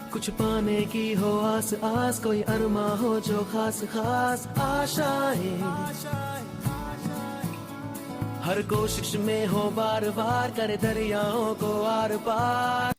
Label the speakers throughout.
Speaker 1: कुछ पाने की हो आस आस, कोई अरमा हो जो खास खास आशाएं, हर कोशिश में हो बार बार, करे दरियाओं को आर पार।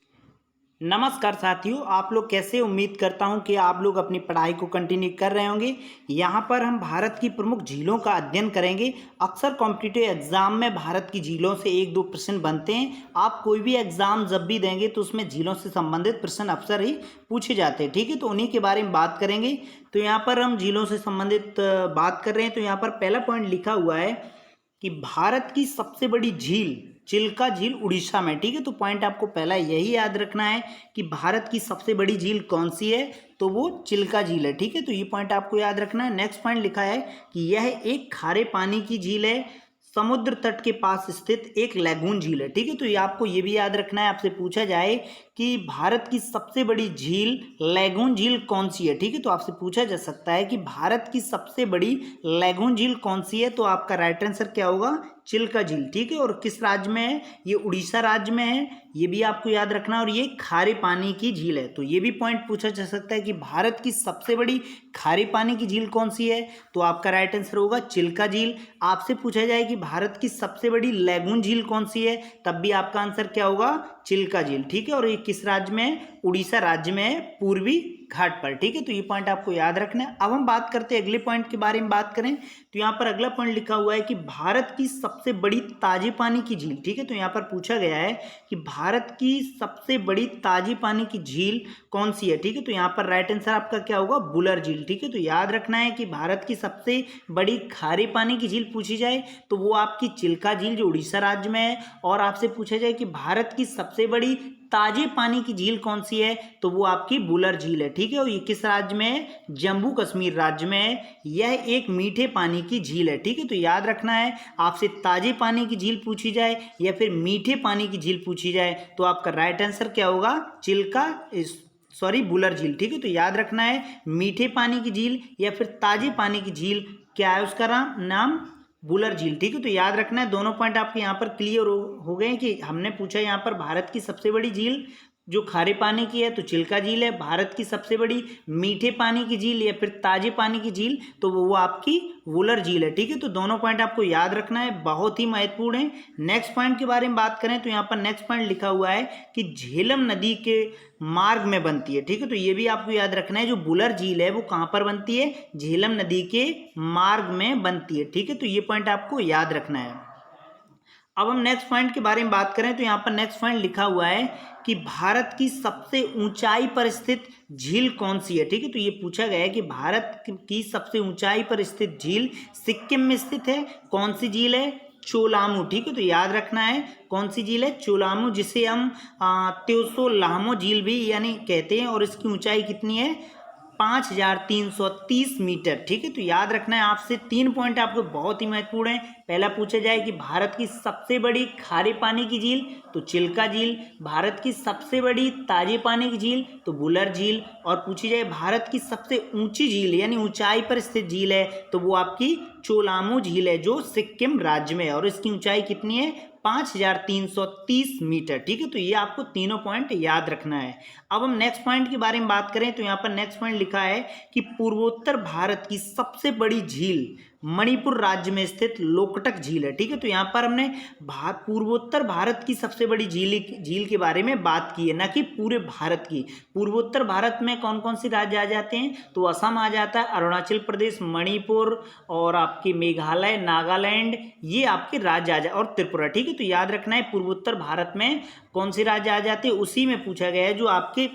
Speaker 2: नमस्कार साथियों, आप लोग कैसे? उम्मीद करता हूं कि आप लोग अपनी पढ़ाई को कंटिन्यू कर रहे होंगे। यहाँ पर हम भारत की प्रमुख झीलों का अध्ययन करेंगे। अक्सर कॉम्पिटिटिव एग्जाम में भारत की झीलों से एक दो प्रश्न बनते हैं। आप कोई भी एग्जाम जब भी देंगे तो उसमें झीलों से संबंधित प्रश्न अक्सर ही पूछे जाते हैं, ठीक है। तो उन्हीं के बारे में बात करेंगे। तो यहाँ पर हम झीलों से संबंधित बात कर रहे हैं। तो यहाँ पर पहला पॉइंट लिखा हुआ है कि भारत की सबसे बड़ी झील चिल्का झील उड़ीसा में, ठीक है। तो पॉइंट आपको पहला यही याद रखना है कि भारत की सबसे बड़ी झील कौन सी है, तो वो चिल्का झील है, ठीक है। तो ये पॉइंट आपको याद रखना है। नेक्स्ट पॉइंट लिखा है कि यह एक खारे पानी की झील है, समुद्र तट के पास स्थित एक लैगून झील है, ठीक है। तो ये आपको ये भी याद रखना है। आपसे पूछा जाए कि भारत की सबसे बड़ी झील लैगून झील कौन सी है, ठीक है। तो आपसे पूछा जा सकता है कि भारत की सबसे बड़ी लैगून झील कौन सी है, तो आपका राइट आंसर क्या होगा? चिल्का झील, ठीक है। और किस राज्य में है? ये उड़ीसा राज्य में है, ये भी आपको याद रखना है। और ये खारे पानी की झील है। तो ये भी पॉइंट पूछा जा सकता है कि भारत की सबसे बड़ी खारे पानी की झील कौन सी है, तो आपका राइट आंसर होगा चिल्का झील। आपसे पूछा जाए कि भारत की सबसे बड़ी लैगून झील कौन सी है, तब भी आपका आंसर क्या होगा? चिल्का झील, ठीक है। और ये किस राज्य में है? उड़ीसा राज्य में है, पूर्वी घाट पर, ठीक है। तो ये पॉइंट आपको याद रखना है। अब हम बात करते हैं अगले पॉइंट के बारे में बात करें। तो यहाँ पर अगला पॉइंट लिखा हुआ है कि भारत की सबसे बड़ी ताजे पानी की झील, ठीक है। तो यहाँ पर पूछा गया है कि भारत की सबसे बड़ी ताजे पानी की झील कौन सी है, ठीक है। तो यहाँ पर राइट आंसर आपका क्या होगा? बुलर झील, ठीक है। तो याद रखना है कि भारत की सबसे बड़ी खारे पानी की झील पूछी जाए तो वो आपकी चिल्का झील जो उड़ीसा राज्य में है। और आपसे पूछा जाए कि भारत की सबसे बड़ी ताजे पानी की झील कौन सी है, तो वो आपकी बुलर झील है, ठीक है। और ये किस राज्य में है? जम्मू कश्मीर राज्य में है। यह एक मीठे पानी की झील है, ठीक है। तो याद रखना है, आपसे ताजे पानी की झील पूछी जाए या फिर मीठे पानी की झील पूछी जाए तो आपका राइट आंसर क्या होगा? बुलर झील, ठीक है। तो याद रखना है, मीठे पानी की झील या फिर ताजे पानी की झील क्या है उसका नाम? बुलर झील, ठीक है। तो याद रखना है, दोनों पॉइंट आपके यहाँ पर क्लियर हो गए कि हमने पूछा यहाँ पर भारत की सबसे बड़ी झील जो खारे पानी की है तो चिल्का झील है, भारत की सबसे बड़ी मीठे पानी की झील या फिर ताजे पानी की झील तो वो आपकी वुलर झील है, ठीक है। तो दोनों पॉइंट आपको याद रखना है, बहुत ही महत्वपूर्ण है। नेक्स्ट पॉइंट के बारे में बात करें तो यहाँ पर नेक्स्ट पॉइंट लिखा हुआ है कि झेलम नदी के मार्ग में बनती है, ठीक है। तो ये भी आपको याद रखना है, जो बुलर झील है वो कहाँ पर बनती है? झेलम नदी के मार्ग में बनती है, ठीक है। तो ये पॉइंट आपको याद रखना है। अब हम नेक्स्ट पॉइंट के बारे में बात करें तो यहाँ पर नेक्स्ट पॉइंट लिखा हुआ है कि भारत की सबसे ऊंचाई पर स्थित झील कौन सी है, ठीक है। तो ये पूछा गया है कि भारत की सबसे ऊंचाई पर स्थित झील सिक्किम में स्थित है। कौन सी झील है? चोलामू, ठीक है। तो याद रखना है, कौन सी झील है? चोलामू, जिसे हम त्योसो लामो झील भी यानी कहते हैं। और इसकी ऊंचाई कितनी है? 5330 मीटर, ठीक है। तो याद रखना है, आपसे 3 पॉइंट आपको बहुत ही महत्वपूर्ण है। पहला पूछा जाए कि भारत की सबसे बड़ी खारे पानी की झील तो चिल्का झील, भारत की सबसे बड़ी ताजे पानी की झील तो बुलर झील, और पूछी जाए भारत की सबसे ऊंची झील यानी ऊंचाई पर स्थित झील है तो वो आपकी चोलामू झील है जो सिक्किम राज्य में है। और इसकी ऊंचाई कितनी है? 5330 मीटर, ठीक है। तो ये आपको तीनों पॉइंट याद रखना है। अब हम नेक्स्ट पॉइंट के बारे में बात करें तो यहाँ पर नेक्स्ट पॉइंट लिखा है कि पूर्वोत्तर भारत की सबसे बड़ी झील मणिपुर राज्य में स्थित लोकटक झील है, ठीक है। तो यहाँ पर हमने पूर्वोत्तर भारत की सबसे बड़ी झील के बारे में बात की है, ना कि पूरे भारत की। पूर्वोत्तर भारत में कौन कौन से राज्य आ जाते हैं? तो असम आ जाता है, अरुणाचल प्रदेश, मणिपुर और आपकी मेघालय, नागालैंड, ये आपके राज्य आ जाए, और त्रिपुरा, ठीक है। तो याद रखना है, पूर्वोत्तर भारत में कौन से राज्य आ जाते हैं, उसी में पूछा गया है। जो आपके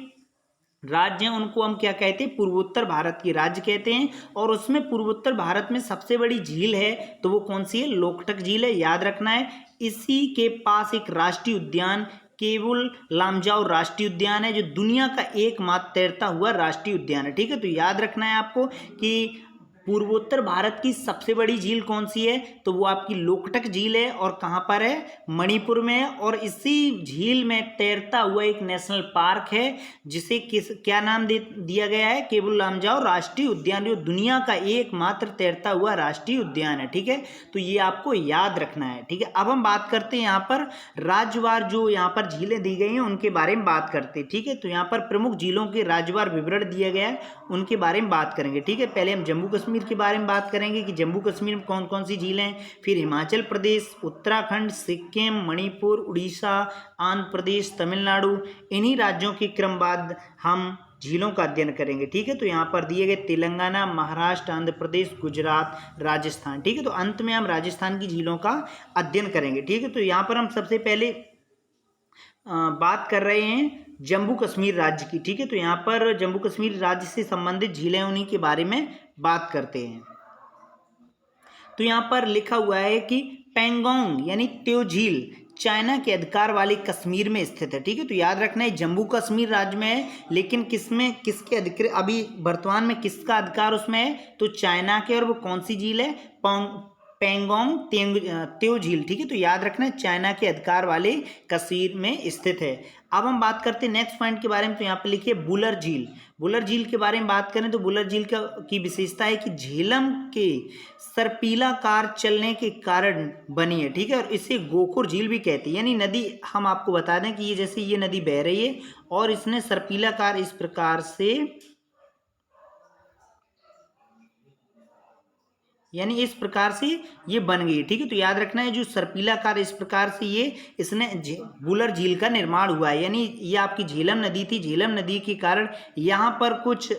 Speaker 2: राज्य हैं उनको हम क्या कहते हैं? पूर्वोत्तर भारत की राज्य कहते हैं। और उसमें पूर्वोत्तर भारत में सबसे बड़ी झील है तो वो कौन सी है? लोकटक झील है, याद रखना है। इसी के पास एक राष्ट्रीय उद्यान केवुल लामजाओ राष्ट्रीय उद्यान है, जो दुनिया का एकमात्र तैरता हुआ राष्ट्रीय उद्यान है, ठीक है। तो याद रखना है आपको कि पूर्वोत्तर भारत की सबसे बड़ी झील कौन सी है? तो वो आपकी लोकटक झील है। और कहाँ पर है? मणिपुर में है। और इसी झील में तैरता हुआ एक नेशनल पार्क है जिसे क्या नाम दिया गया है? केबुल लामजाओ राष्ट्रीय उद्यान। जो दुनिया का एकमात्र तैरता हुआ राष्ट्रीय उद्यान है। ठीक है, तो ये आपको याद रखना है। ठीक है, अब हम बात करते हैं यहाँ पर राज्यवार जो यहाँ पर झीलें दी गई हैं उनके बारे में बात करते हैं। ठीक है, तो यहाँ पर प्रमुख झीलों के राज्यवार विवरण दिया गया है, उनके बारे में बात करेंगे। ठीक है, पहले हम जम्मू कश्मीर के बारे में बात करेंगे कि जम्मू कश्मीर में कौन कौन सी झीलें हैं, फिर हिमाचल प्रदेश, उत्तराखंड, सिक्किम, मणिपुर, उड़ीसा, आंध्र प्रदेश, तमिलनाडु। इन्हीं राज्यों के क्रमवार हम झीलों का अध्ययन करेंगे। ठीक है, तो यहाँ पर दिए गए तेलंगाना, महाराष्ट्र, आंध्र प्रदेश, गुजरात, राजस्थान। ठीक है, तो अंत में हम राजस्थान की झीलों का अध्ययन करेंगे। ठीक है, तो यहाँ पर हम सबसे पहले बात कर रहे हैं जम्मू कश्मीर राज्य की। ठीक है, तो यहाँ पर जम्मू कश्मीर राज्य से संबंधित झीलें उन्हीं के बारे में बात करते हैं। तो यहाँ पर लिखा हुआ है कि पेंगोंग यानी त्यो झील चाइना के अधिकार वाले कश्मीर में स्थित है। ठीक है, तो याद रखना है जम्मू कश्मीर राज्य में है, लेकिन किसके अधिकार अभी वर्तमान में किसका अधिकार उसमें है? तो चाइना के। और वो कौन सी झील है? पेंगोंग त्यो झील। ठीक है, तो याद रखना है चाइना के अधिकार वाले कश्मीर में स्थित है। अब हम बात करते हैं नेक्स्ट पॉइंट के बारे में। तो यहाँ पे लिखिए बुलर झील। बुलर झील के बारे में बात करें तो बुलर झील की विशेषता है कि झेलम के सर्पीलाकार चलने के कारण बनी है। ठीक है, और इसे गोखुर झील भी कहती है। यानी नदी, हम आपको बता दें कि ये जैसे ये नदी बह रही है और इसने सर्पीलाकार इस प्रकार से, यानी इस प्रकार से ये बन गई। ठीक है, तो याद रखना है जो सर्पीलाकार इस प्रकार से इसने बुलर झील का निर्माण हुआ है। यानी ये आपकी झेलम नदी थी, झेलम नदी के कारण यहाँ पर कुछ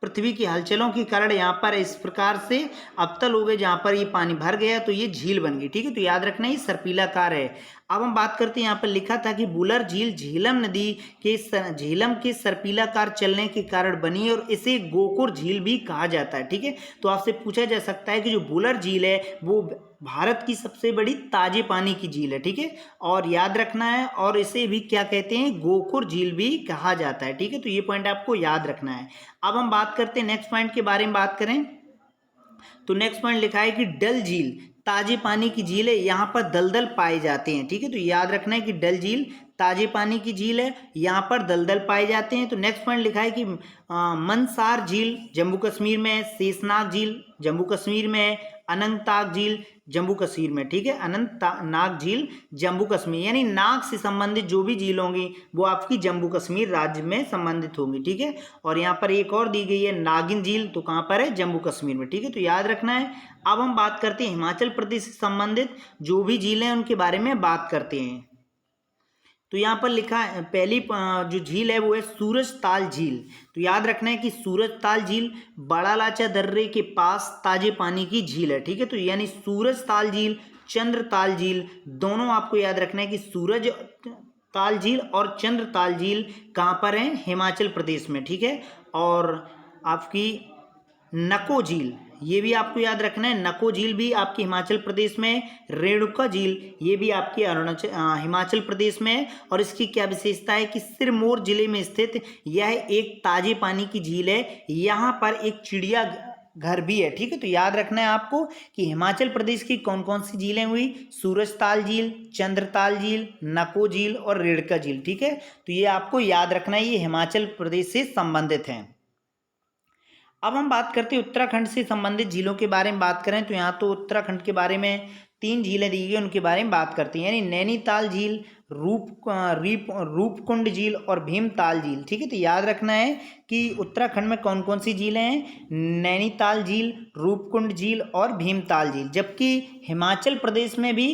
Speaker 2: पृथ्वी की हलचलों के कारण यहाँ पर इस प्रकार से अवतल हो गए, जहाँ पर ये पानी भर गया तो ये झील बन गई। ठीक है, तो याद रखना ये सर्पीलाकार है। अब हम बात करते हैं, यहाँ पर लिखा था कि बुलर झील झेलम नदी के झेलम के सर्पीलाकार चलने के कारण बनी और इसे गोकुर झील भी कहा जाता है। ठीक है, तो आपसे पूछा जा सकता है कि जो बुलर झील है वो भारत की सबसे बड़ी ताजे पानी की झील है। ठीक है, और याद रखना है, और इसे भी क्या कहते हैं? गोकुर झील भी कहा जाता है। ठीक है, तो ये पॉइंट आपको याद रखना है। अब हम बात करते हैं नेक्स्ट पॉइंट के बारे में बात करें तो नेक्स्ट पॉइंट लिखा है कि डल झील ताजे पानी की झील है, यहाँ पर दलदल पाए जाते हैं। ठीक है, तो याद रखना है कि डल झील ताजे पानी की झील है, यहाँ पर दलदल पाए जाते हैं। तो नेक्स्ट पॉइंट लिखा है कि मनसार झील जम्मू कश्मीर में है, शेषनाग झील जम्मू कश्मीर में है, अनंतनाग झील जम्मू कश्मीर में। ठीक है, अनंतनाग झील जम्मू कश्मीर, यानी नाग से संबंधित जो भी झील होंगी वो आपकी जम्मू कश्मीर राज्य में संबंधित होंगी। ठीक है, और यहाँ पर एक और दी गई है नागिन झील, तो कहाँ पर है? जम्मू कश्मीर में। ठीक है, तो याद रखना है। अब हम बात करते हैं हिमाचल प्रदेश से संबंधित जो भी झीलें हैं उनके बारे में बात करते हैं। तो यहाँ पर लिखा है, पहली जो झील है वो है सूरज ताल झील। तो याद रखना है कि सूरज ताल झील बड़ा लाचा दर्रे के पास ताजे पानी की झील है। ठीक है, तो यानी सूरज ताल झील, चंद्र ताल झील, दोनों आपको याद रखना है कि सूरज ताल झील और चंद्र ताल झील कहाँ पर है? हिमाचल प्रदेश में। ठीक है, और आपकी नको झील ये भी आपको याद रखना है, नको झील भी आपकी हिमाचल प्रदेश में, रेणुका झील ये भी आपकी हिमाचल प्रदेश में है। और इसकी क्या विशेषता है कि सिरमौर जिले में स्थित यह एक ताजे पानी की झील है, यहाँ पर एक चिड़िया घर भी है। ठीक है, तो याद रखना है आपको कि हिमाचल प्रदेश की कौन कौन सी झीलें हुई? सूरजताल झील, चंद्रताल झील, नको झील और रेणुका झील। ठीक है, तो ये आपको याद रखना है, ये हिमाचल प्रदेश से संबंधित हैं। अब हम बात करते हैं उत्तराखंड से संबंधित झीलों के बारे में बात करें तो यहाँ तो उत्तराखंड के बारे में 3 झीलें दी गई, उनके बारे में बात करते हैं, यानी नैनीताल झील, रूपकुंड झील और भीमताल झील। ठीक है, तो याद रखना है कि उत्तराखंड में कौन कौन सी झीलें हैं? नैनीताल झील, रूपकुंड झील और भीमताल झील। जबकि हिमाचल प्रदेश में भी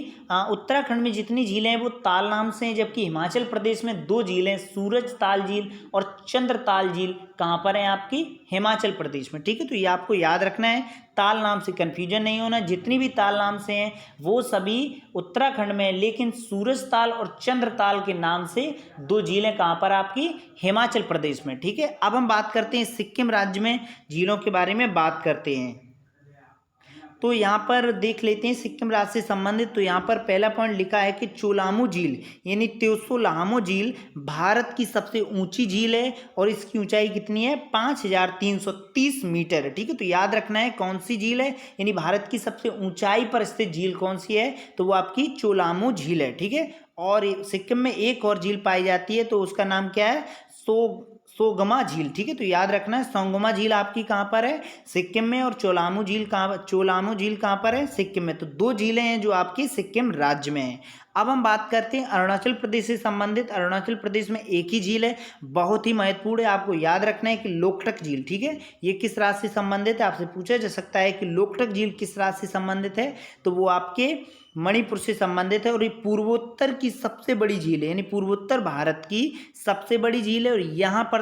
Speaker 2: उत्तराखंड में जितनी झीलें हैं वो ताल नाम से हैं, जबकि हिमाचल प्रदेश में 2 झीलें सूरज ताल झील और चंद्रताल झील कहाँ पर हैं? आपकी हिमाचल प्रदेश में। ठीक है, तो ये आपको याद रखना है, ताल नाम से कन्फ्यूजन नहीं होना। जितनी भी ताल नाम से हैं वो सभी उत्तराखंड में, लेकिन सूरज ताल और चंद्रताल के नाम से 2 झीलें कहाँ पर? आपकी हिमाचल प्रदेश में। ठीक है, अब हम बात करते हैं सिक्किम राज्य में झीलों के बारे में बात करते हैं। तो यहाँ पर देख लेते हैं सिक्किम राज्य से संबंधित। तो यहाँ पर पहला पॉइंट लिखा है कि चोलामू झील यानी त्योसोलामू झील भारत की सबसे ऊंची झील है और इसकी ऊंचाई कितनी है 5330 मीटर है। ठीक है, तो याद रखना है कौन सी झील है, यानी भारत की सबसे ऊंचाई पर स्थित झील कौन सी है, तो वो आपकी चोलामू झील है। ठीक है, और सिक्किम में एक और झील पाई जाती है तो उसका नाम क्या है, सोगमा झील। ठीक है, तो याद रखना है सोंगमा झील आपकी कहाँ पर है, सिक्किम में, और चोलामू झील कहाँ पर है, सिक्किम में। तो दो झीलें हैं जो आपकी सिक्किम राज्य में है। अब हम बात करते हैं अरुणाचल प्रदेश से संबंधित। अरुणाचल प्रदेश में एक ही झील है, बहुत ही महत्वपूर्ण है, आपको याद रखना है कि लोकटक झील। ठीक है, ये किस राज्य से संबंधित है, आपसे पूछा जा सकता है कि लोकटक झील किस राज्य से संबंधित है, तो वो आपके मणिपुर से संबंधित है और ये पूर्वोत्तर की सबसे बड़ी झील है, यानी पूर्वोत्तर भारत की सबसे बड़ी झील है। और यहाँ पर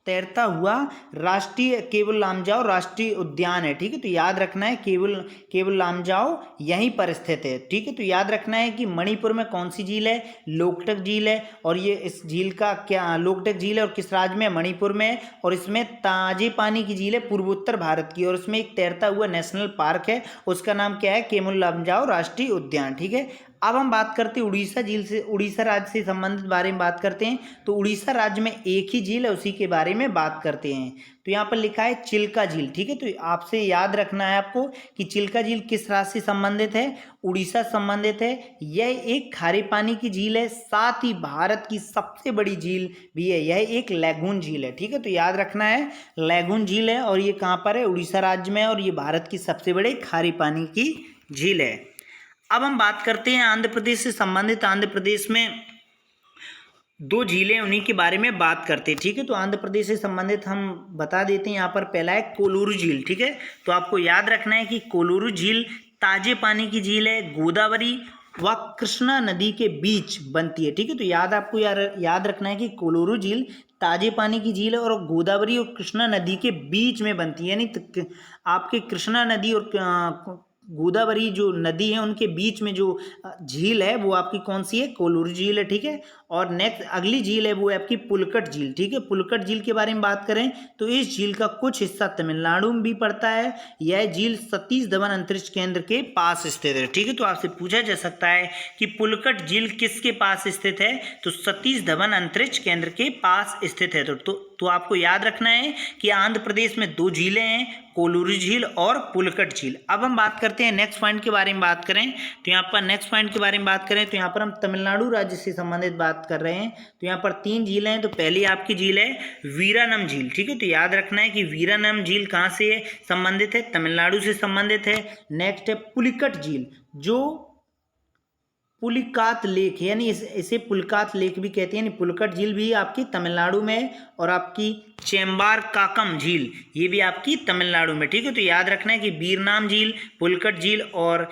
Speaker 2: तैरता हुआ राष्ट्रीय केवल लामजाओ राष्ट्रीय उद्यान है। ठीक है, तो याद रखना है केवल लामजाओ यहीं पर स्थित है। ठीक है, तो याद रखना है कि मणिपुर में कौन सी झील है, लोकटक झील है, और ये इस झील का क्या लोकटक झील है और किस राज्य में, मणिपुर में, और इसमें ताजे पानी की झील है पूर्वोत्तर भारत की, और इसमें एक तैरता हुआ नेशनल पार्क है, उसका नाम क्या है, केवल लामजाओ राष्ट्रीय उद्यान। ठीक है, अब हम बात करते हैं उड़ीसा झील से, उड़ीसा राज्य से संबंधित बारे में बात करते हैं। तो उड़ीसा राज्य में एक ही झील है, उसी के बारे में बात करते हैं। तो यहाँ पर लिखा है चिल्का झील। ठीक है, तो आपसे याद रखना है आपको कि चिल्का झील किस राज्य से संबंधित है, उड़ीसा संबंधित है। यह एक खारे पानी की झील है, साथ ही भारत की सबसे बड़ी झील भी है, यह एक लैगून झील है। ठीक है, तो याद रखना है लैगून झील है और ये कहाँ पर है, उड़ीसा राज्य में है, और ये भारत की सबसे बड़े खारे पानी की झील है। अब हम बात करते हैं आंध्र प्रदेश से संबंधित। आंध्र प्रदेश में दो झीलें, उन्हीं के बारे में बात करते हैं। ठीक है, तो आंध्र प्रदेश से संबंधित हम बता देते हैं। यहाँ पर पहला है कोलूरू झील। ठीक है, तो आपको याद रखना है कि कोलूरू झील ताजे पानी की झील है, गोदावरी व कृष्णा नदी के बीच बनती है। ठीक है, तो आपको याद रखना है कि कोलूरू झील ताजे पानी की झील है और गोदावरी और कृष्णा नदी के बीच में बनती है, यानी आपके कृष्णा नदी और गोदावरी जो नदी है उनके बीच में जो झील है वो आपकी कौन सी है, कोलूरू झील है। ठीक है, और नेक्स्ट अगली झील है वो है आपकी पुलकट झील। ठीक है, पुलकट झील के बारे में बात करें तो इस झील का कुछ हिस्सा तमिलनाडु में भी पड़ता है। यह झील सतीश धवन अंतरिक्ष केंद्र के पास स्थित है। ठीक है, तो आपसे पूछा जा सकता है कि पुलकट झील किसके पास स्थित है, तो सतीश धवन अंतरिक्ष केंद्र के पास स्थित है। तो आपको याद रखना है कि आंध्र प्रदेश में दो झीलें हैं, कोलूरू झील और पुलकट झील। अब हम बात करते हैं नेक्स्ट पॉइंट के बारे में बात करें तो यहाँ पर नेक्स्ट पॉइंट के बारे में बात करें तो यहाँ पर हम तमिलनाडु राज्य से संबंधित बात कर रहे हैं। तो यहाँ पर तीन झीलें हैं। तो पहली आपकी झील है वीरानम झील। ठीक है, तो याद रखना है कि वीरानम झील कहाँ से संबंधित है, तमिलनाडु से संबंधित है। नेक्स्ट है पुलिकट झील, जो पुलिकात लेक यानी इसे पुलकात लेक भी कहते हैं, यानी पुलकट झील भी आपकी तमिलनाडु में है। और आपकी चेम्बार काकम झील ये भी आपकी तमिलनाडु में। ठीक है, तो याद रखना है कि वीरनाम झील, पुलकट झील और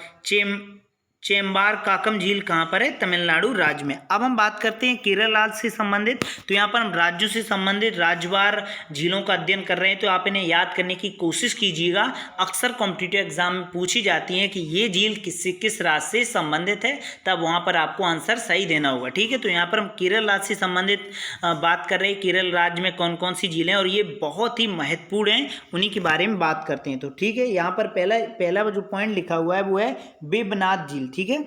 Speaker 2: चेम्बार काकम झील कहाँ पर है, तमिलनाडु राज्य में। अब हम बात करते हैं केरल राज्य से संबंधित। तो यहाँ पर हम राज्यों से संबंधित राज्यवार झीलों का अध्ययन कर रहे हैं, तो आप इन्हें याद करने की कोशिश कीजिएगा। अक्सर कॉम्पिटिटिव एग्जाम में पूछी जाती है कि ये झील किस राज्य से संबंधित है, तब वहाँ पर आपको आंसर सही देना होगा। ठीक है, तो यहाँ पर हम केरल राज्य से संबंधित बात कर रहे हैं, केरल राज्य में कौन कौन सी झीलें और ये बहुत ही महत्वपूर्ण हैं, उन्हीं के बारे में बात करते हैं। तो ठीक है, यहाँ पर पहला जो पॉइंट लिखा हुआ है वो है वेबनाथ झील। ठीक है,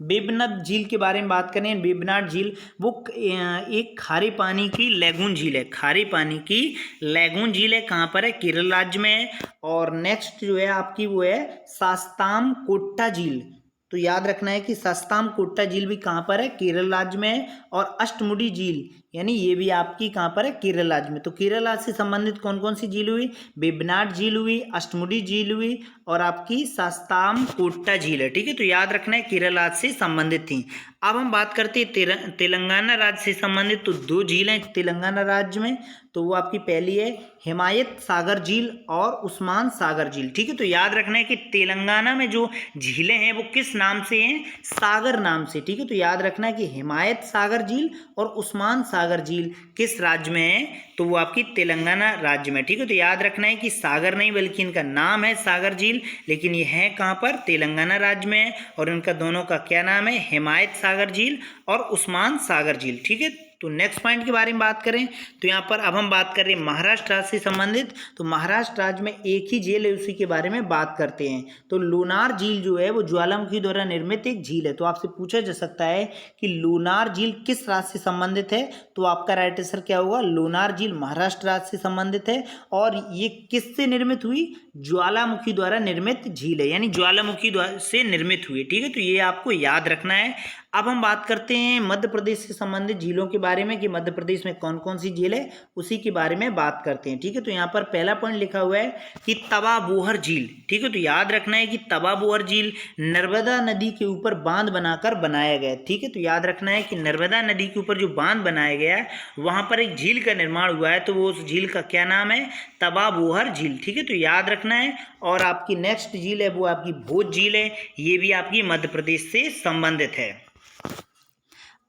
Speaker 2: वेबनाथ झील के बारे में बात करें। वेबनाथ झील वो एक खारे पानी की लैगून झील है, खारे पानी की लैगून झील है, कहाँ पर है, केरल राज्य में है। और नेक्स्ट जो है आपकी वो है शास्ताम कोट्टा झील। तो याद रखना है कि शास्ताम कोट्टा झील भी कहाँ पर है, केरल राज्य में है। और अष्टमुडी झील यानी ये भी आपकी कहाँ पर है, केरल राज्य में। तो केरल राज्य से संबंधित कौन कौन सी झील हुई, वेबनाथ झील हुई, अष्टमुडी झील हुई और आपकी शास्ताम कोट्टा झील है। ठीक है, तो याद रखना है केरल राज्य से संबंधित थी। अब हम बात करते हैं तेलंगाना राज्य से संबंधित। तो दो झीलें तेलंगाना राज्य में, तो वो आपकी पहली है हिमायत सागर झील और उस्मान सागर झील। ठीक है, तो याद रखना है कि तेलंगाना में जो झीलें हैं वो किस नाम से हैं, सागर नाम से। ठीक है, तो याद रखना है कि हिमायत सागर झील और उस्मान सागर झील किस राज्य में है, तो वो आपकी तेलंगाना राज्य में। ठीक है, तो याद रखना है कि सागर नहीं बल्कि इनका नाम है सागर झील, लेकिन ये है कहाँ पर, तेलंगाना राज्य में है। और इनका दोनों का क्या नाम है, हिमायत सागर झील और उस्मान सागर झील। ठीक है, तो नेक्स्ट पॉइंट के बारे में बात करें तो यहाँ पर अब हम बात कर रहे हैं महाराष्ट्र राज्य से संबंधित। तो महाराष्ट्र राज्य में एक ही झील है, उसी के बारे में बात करते हैं। तो लूनार झील जो है वो ज्वालामुखी द्वारा निर्मित एक झील है। तो आपसे पूछा जा सकता है कि लूनार झील किस राज्य से संबंधित है, तो आपका राइट आंसर क्या होगा, लूनार झील महाराष्ट्र राज्य से संबंधित है। और ये किससे निर्मित हुई, ज्वालामुखी द्वारा निर्मित झील है, यानी ज्वालामुखी से निर्मित हुई। ठीक है, तो ये आपको याद रखना है। अब हम बात करते हैं मध्य प्रदेश से संबंधित झीलों के बारे में कि मध्य प्रदेश में कौन कौन सी झील है, उसी के बारे में बात करते हैं। ठीक है, तो यहाँ पर पहला पॉइंट लिखा हुआ है कि तवा बोहर झील। ठीक है, तो याद रखना है कि तवा बोहर झील नर्मदा नदी के ऊपर बांध बनाकर बनाया गया है। ठीक है, तो याद रखना है कि नर्मदा नदी के ऊपर जो बांध बनाया गया है वहाँ पर एक झील का निर्माण हुआ है, तो वो उस झील का क्या नाम है, तवा बोहर झील। ठीक है, तो याद रखना है। और आपकी नेक्स्ट झील है वो आपकी भोज झील है, ये भी आपकी मध्य प्रदेश से संबंधित है।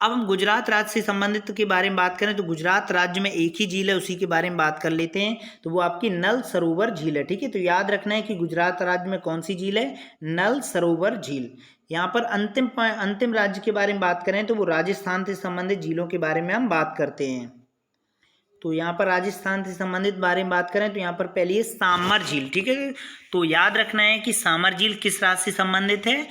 Speaker 2: अब हम गुजरात राज्य से संबंधित के बारे में बात करें तो गुजरात राज्य में एक ही झील है, उसी के बारे में बात कर लेते हैं। तो वो आपकी नल सरोवर झील है। ठीक है, तो याद रखना है कि गुजरात राज्य में कौन सी झील है, नल सरोवर झील। यहाँ पर अंतिम राज्य के बारे में बात करें तो वो राजस्थान से संबंधित झीलों के बारे में हम बात करते हैं। तो यहाँ पर राजस्थान से संबंधित बारे में बात करें तो यहाँ पर पहली है सामर झील। ठीक है, तो याद रखना है कि सामर झील किस राज्य से संबंधित है,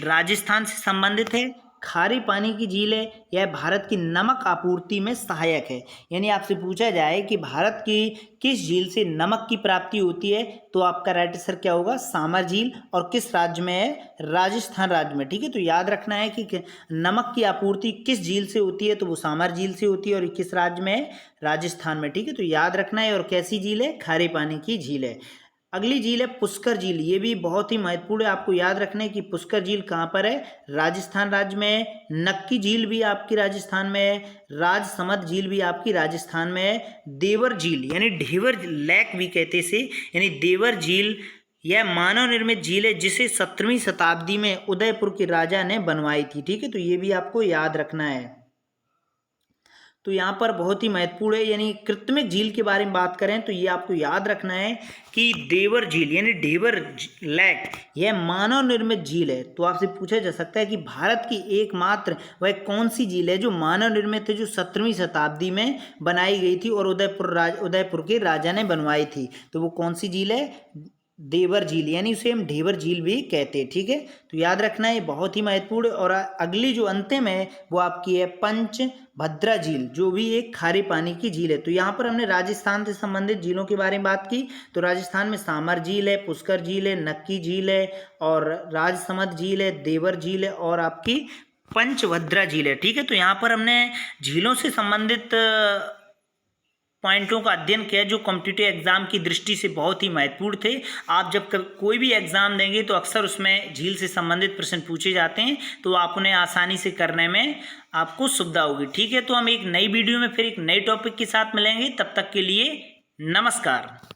Speaker 2: राजस्थान से संबंधित है। खारे पानी की झील है, यह भारत की नमक आपूर्ति में सहायक है। यानी आपसे पूछा जाए कि भारत की किस झील से नमक की प्राप्ति होती है, तो आपका राइट आंसर क्या होगा, सामर झील। और किस राज्य में है, राजस्थान राज्य में। ठीक है, तो याद रखना है कि नमक की आपूर्ति किस झील से होती है, तो वो सामर झील से होती है। और किस राज्य में है, राजस्थान में। ठीक है, तो याद रखना है। और कैसी झील है, खारे पानी की झील है। अगली झील है पुष्कर झील, ये भी बहुत ही महत्वपूर्ण है, आपको याद रखना है कि पुष्कर झील कहाँ पर है, राजस्थान राज्य में है। नक्की झील भी आपकी राजस्थान में है, राजसमंद झील भी आपकी राजस्थान में है। देवर झील यानी ढेवर लेक भी कहते से, यानी देवर झील यह मानव निर्मित झील है जिसे 17वीं शताब्दी में उदयपुर के राजा ने बनवाई थी। ठीक है, तो ये भी आपको याद रखना है। तो यहाँ पर बहुत ही महत्वपूर्ण है, यानी कृत्रिम झील के बारे में बात करें तो ये आपको याद रखना है कि देवर झील यानी ढेवर लेक यह मानव निर्मित झील है। तो आपसे पूछा जा सकता है कि भारत की एकमात्र वह कौन सी झील है जो मानव निर्मित है, जो 17वीं शताब्दी में बनाई गई थी और उदयपुर के राजा ने बनवाई थी। तो वो कौन सी झील है, देवर झील, यानी उसे हम ढेवर झील भी कहते हैं। ठीक है, तो याद रखना है, बहुत ही महत्वपूर्ण। और अगली जो अंतिम है वो आपकी है पंचभद्रा झील, जो भी एक खारे पानी की झील है। तो यहाँ पर हमने राजस्थान से संबंधित झीलों के बारे में बात की। तो राजस्थान में सामर झील है, पुष्कर झील है, नक्की झील है, और राजसमंद झील है, देवर झील है, और आपकी पंचभद्रा झील है। ठीक है, तो यहाँ पर हमने झीलों से संबंधित पॉइंटों का अध्ययन किया जो कॉम्पिटिटिव एग्जाम की दृष्टि से बहुत ही महत्वपूर्ण थे। आप जब कोई भी एग्जाम देंगे तो अक्सर उसमें झील से संबंधित प्रश्न पूछे जाते हैं, तो आप उन्हें आसानी से करने में आपको सुविधा होगी। ठीक है, तो हम एक नई वीडियो में फिर एक नए टॉपिक के साथ मिलेंगे, तब तक के लिए नमस्कार।